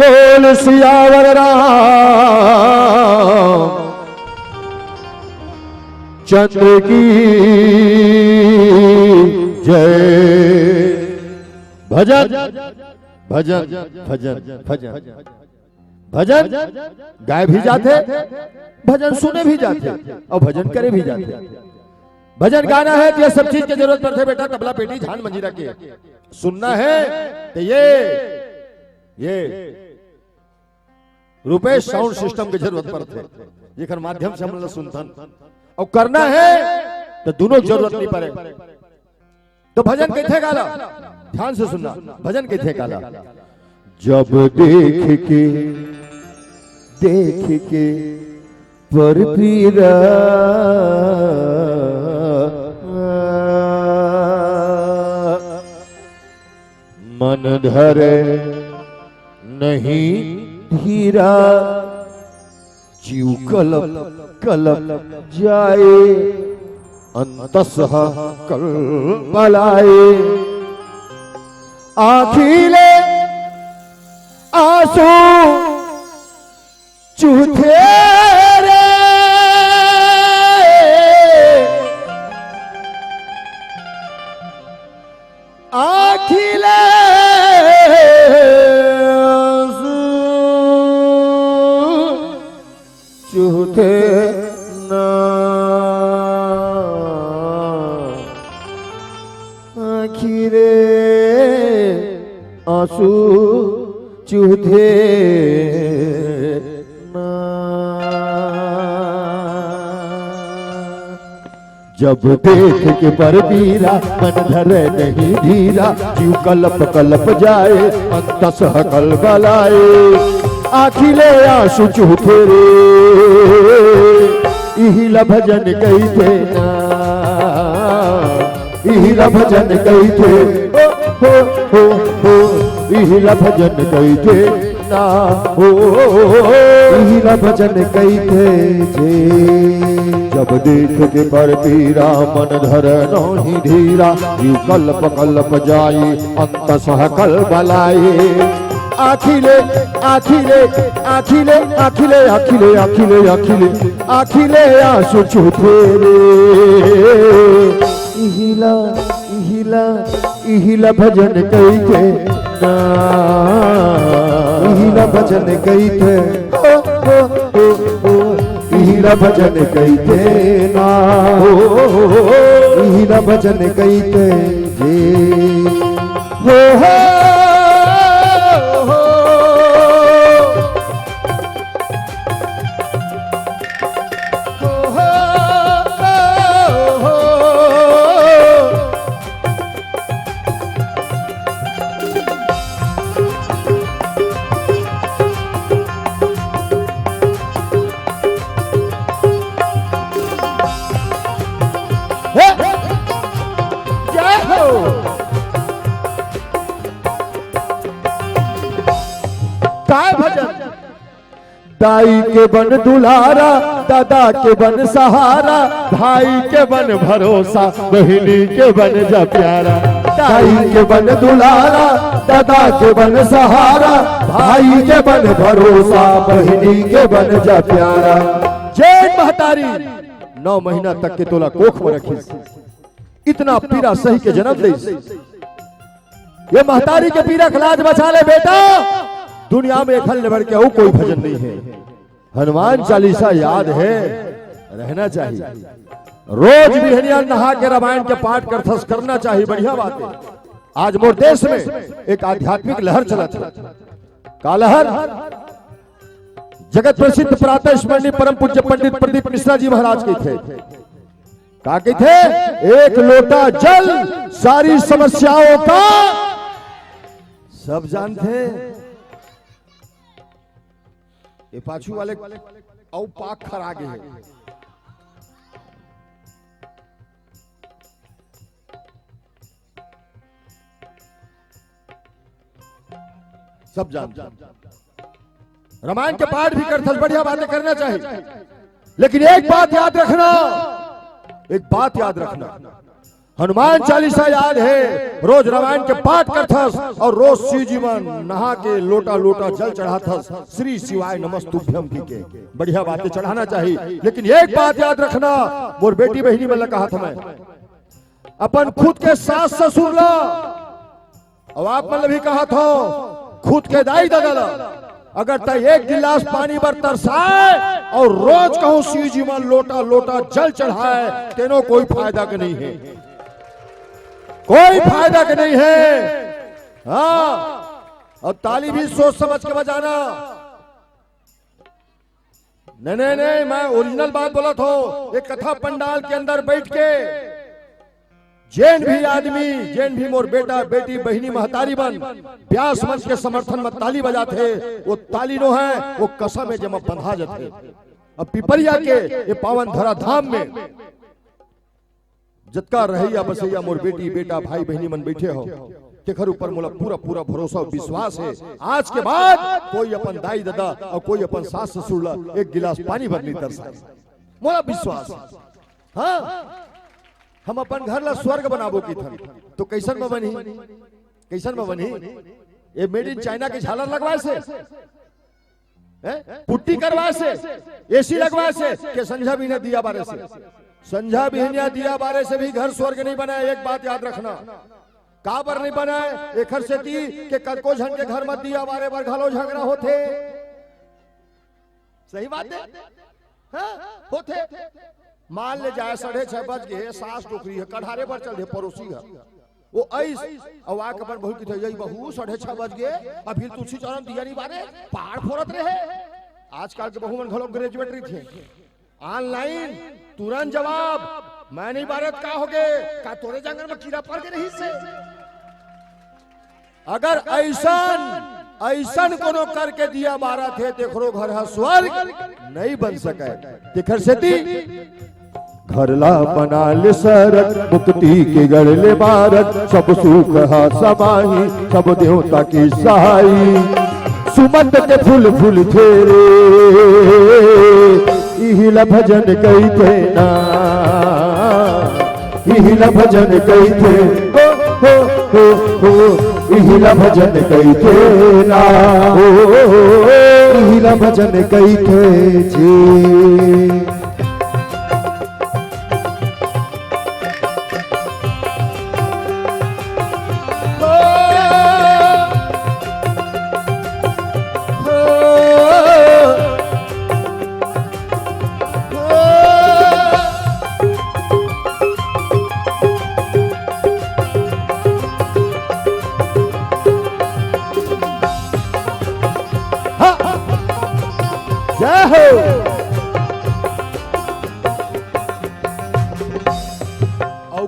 बोल सियावर राम चंद्र की जय। भजन भजन भजन भजन भजन गाए भी जाते, भजन सुने भी जाते और भजन करे भी जाते। भजन गाना है तो ये सब चीज की जरूरत पड़ती है बेटा। तबला पेटी झान मंजीरा के सुनना है तो ये रुपेश साउंड सिस्टम की जरूरत पड़ती है, जेकर माध्यम से हम लोग सुनथन और करना है तो दोनों जरूरत नहीं पड़े। तो भजन कैसे गाला, ध्यान से सुनना। भजन कैसे गाला, जब देख के पर पीरा मन धरे नहीं धीरा, जीव कलप कलप जाए अंतसह कल बलाए। आखिले आंसू चूथे रे आखिले आंसू चूथे ना आखिरे आंसू चूथे जब देख के पर पीरा मन धरे नहीं धीरा, जीव कलप कलप जाए अंतसह कल बलाए। आखिले आंसू चूथे रे इहिला भजन कैथे ना, इहिला भजन कैथे हो इहिला भजन कैथे ना हो इहिला भजन कैथे जे। जब देख के पर पीरा मन धर नहीं धीरा, यू कल्प कल्प जाए अंतसह कल बलाए। आखिले आखिले आखिले आखिले आखिले आखिले आखिले आखिले आंसू चूथे रे इहिला इहिला इहिला भजन कैथे ना, इहिला भजन कैथे इहिला भजन कैथे ना इहिला भजन कैथे जे। हो दाई के बन दुलारा, दादा के बन सहारा, भाई के बन भरोसा, बहिनी के बन जा प्यारा। दाई के बन दुलारा, दादा के बन सहारा, भाई के बन भरोसा, बहिनी के बन जा प्यारा। जेठ महतारी 9 महीना तक के तोला कोख में रखी, इतना पीरा सही के जन्म दे। ये महतारी के पीरा खलाज बचा ले बेटा, दुनिया में खल बढ़ के कोई भजन नहीं है। हनुमान चालीसा याद है, रहना चाहिए। रोज बिहनिया नहा के रामायण के पाठ करथस करना चाहिए, बढ़िया बात है। आज मोर देश में एक आध्यात्मिक लहर चला था। का लहर? जगत प्रसिद्ध प्रातः स्मरणीय परम पूज्य पंडित प्रदीप मिश्रा जी महाराज के थे। का के थे? एक लोटा जल सारी समस्याओं का सब जानते। ये पाछू वाले औ पाक खर आगे है। सब जानते। रामायण के पाठ भी करते, बढ़िया बातें करना चाहिए। लेकिन एक बात याद रखना, एक बात याद रखना, हनुमान चालीसा याद है, रोज रामायण के पाठ करथस और रोज शिव जी मन नहा के लोटा लोटा जल चढ़ाथस, श्री शिवाय नमस्तुभ्यम के बढ़िया बातें चढ़ाना चाहिए। लेकिन एक बात याद रखना, मोर बेटी बहनी में कहा था मैं, अपन खुद के सास ससुर ला, और आप मतलब भी कहा था खुद के दाई दादा ला, अगर तय एक गिलास पानी पर तरसाए और रोज कहूं शिव जी मन लोटा लोटा जल चढ़ाए, तेनों कोई फायदा का नहीं है, कोई फायदा का नहीं है। हाँ, अब ताली भी सोच समझ के बजाना। नहीं नहीं नहीं, मैं ओरिजिनल बात बोला था। एक कथा पंडाल के अंदर बैठ के जैन भी आदमी, जैन भी मोर बेटा बेटी बहनी महतारी बन व्यास मंच के समर्थन में ताली बजाते, वो ताली नो है वो कसम है जब बंधा जाते। अब पिपरिया के ये पावन धरा धाम में जतका रहिया बसैया मोर बेटी बेटा भाई बहनी मन बैठे हो, तेखर ऊपर मोला पूरा पूरा भरोसा और विश्वास है। आज के बाद कोई अपन दाई दादा और कोई अपन सास ससुर ला एक गिलास पानी भर नहीं तरसाए, मोला विश्वास है। हाँ, हम अपन घर ला स्वर्ग बनाबो की थन, तो कैसन में बनी, कैसन में बनी? ये मेड इन चाइना के झालर लगवाए से, पुट्टी करवाए से, एसी लगवाए से, के संझा भी न दिया बारे से, संझा बिहनिया दिया बारे से भी घर स्वर्ग नहीं बना है। एक बात याद रखना, काबर नहीं बना है, एक से ती के कको झन के घर मत दिया बारे बार घलो झगड़ा होते, सही बात है। हाँ, होते मान ले जाए 6:30 बज गए, सास टोकरी है कढ़ारे पर चल दे पड़ोसी है, वो ऐस अवा के बहू की थी बहू 6:30 बज गए, अभी तुलसी चरण दिया नहीं बारे पहाड़ फोड़त रहे। आजकल के बहू मन घलो ग्रेजुएट रही थे, ऑनलाइन तुरंत जवाब, मैं नहीं बारत का हो गए का तोरे जंगल में कीड़ा पड़ गए रही से। अगर ऐसन कोनो करके दिया बारा थे, देखो घर है स्वर्ग नहीं बन सके। देखर सेती घरला बना ले सरक, मुक्ति के गढ़ले बारक, सब सुख हा समाही, सब देवता की सहाई, सुमंत के फूल फूल फेरे, इहिला भजन कई थे ना, इहिला भजन कई थे, हो इहिला भजन कई थे ना, इहिला भजन कई थे जी।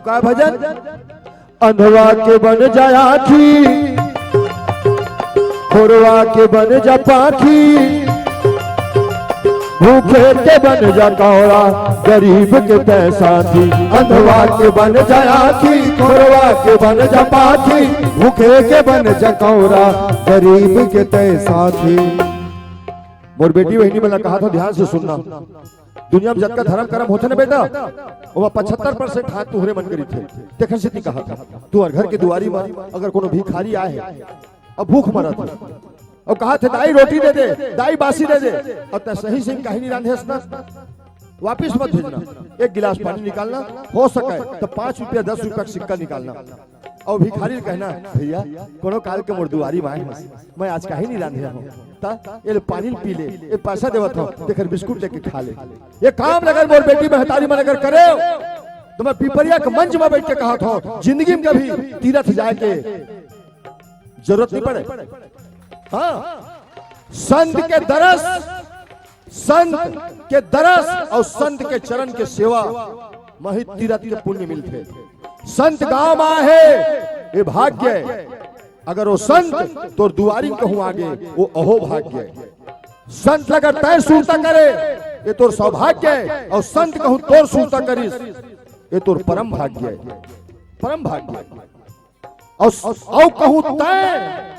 का भजन अंधवा के बन जाया आखी, खोरवा के बन जा पाखी, भूखे के बन जा कौड़ा, गरीब के पैसा थी। अंधवा के बन जा आखी, खोरवा के बन जा पाखी, भूखे के बन जा कौड़ा, गरीब के पैसा थी। मोर बेटी बहनी मैंने कहा था ध्यान से सुनना, दुनिया में जब धर्म कर्म होते ना बेटा, वो 75% हाथ तुहरे मन करी थे। देखन से कहा था तू घर के दुआरी में अगर कोनो भिखारी आए अब भूख मरा था और कहा थे दाई रोटी दे दे, दाई बासी दे दे, और तय सही से कहीं रांधे वापिस मत भेजना, एक गिलास पानी निकालना, हो सके तो 5 रुपया 10 रुपया का सिक्का निकालना, और भिखारी कहना भैया कोनो काल के मोर दुआरी में आए, मैं आज कहीं नहीं रांधे हूँ, ये पानी पी ले, ये पैसा देवत हो, देखकर बिस्कुट लेके खा ले। ये काम अगर मोर बेटी महतारी मन अगर करे तो मैं पिपरिया के मंच में बैठ के कहा था, जिंदगी में कभी तीर्थ जाए के जरूरत नहीं पड़े। हाँ, संत के दरस और संत के चरण के सेवा महित तीर्थ के पुण्य मिलते। संत गांव में है ये भाग्य है, अगर वो संत तो दुआरी कहूं आगे वो अहो भाग्य है। संत अगर तय सुरता करे ये तोर सौभाग्य है, और संत कहूं तोर सुरता करिस ये तोर परम भाग्य है, परम भाग्य। और कहूं तय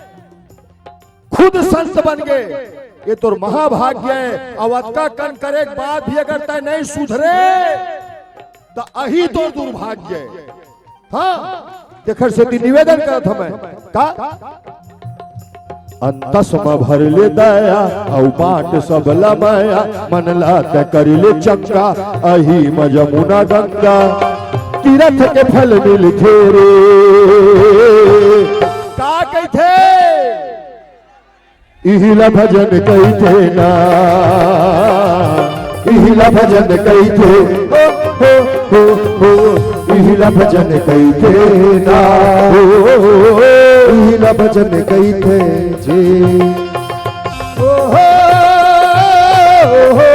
खुद संत बन गए ये तोर महाभाग्य है। अवत्का कन करे के बाद भी अगर तय नहीं सुधरे तो अही तो दुर्भाग्य है। हाँ देखर से निवेदन करत हमें का अंतस में भर ले दया औ बाट सब लमाया मन लात कर ले चंगा अही म जमुना गंगा तीरथ के फल मिल रे का कहथे इहिला भजन कहथे ना इहिला भजन कहथे हो इहिला भजन कहथे ना इहिला भजन कहथे जे ओ हो ओ हो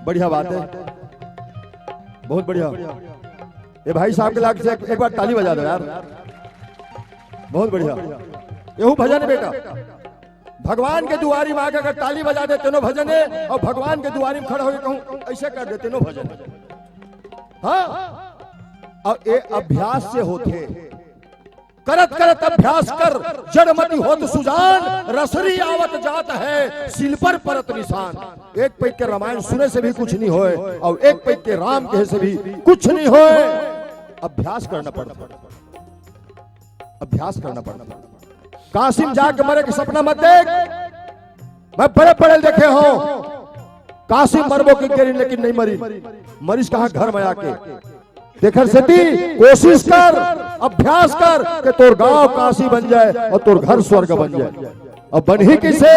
बढ़िया बात है, बहुत बढ़िया। ये भाई साहब के लाख से एक बार ताली बजा दो यार, बहुत बढ़िया। यहू भजन है बेटा, भगवान के दुआरी में आकर अगर ताली बजा दे तेनो भजन है, और भगवान के दुआरी में खड़ा होकर कहूं ऐसे कर दे तेनो भजन है। हाँ, और ये अभ्यास से होते, करत करत अभ्यास कर जड़मति होत सुजान, रसरी आवत जात है सिल पर परत निशान। एक पैक के रामायण सुने से भी कुछ नहीं होए, और एक पैक के राम कहे से भी कुछ नहीं होए। अभ्यास करना पड़ता, अभ्यास करना पड़ता। कासिम जाके मरे के सपना मत देख, मैं बड़े बड़े देखे हो कासिम मरबो की गिरी लेकिन नहीं मरी, मरीज कहा घर में आके देखर सेती कोशिश कर, अभ्यास कर कि तोर गांव काशी बन जाए और तोर घर स्वर्ग बन जाए। और बन ही किसे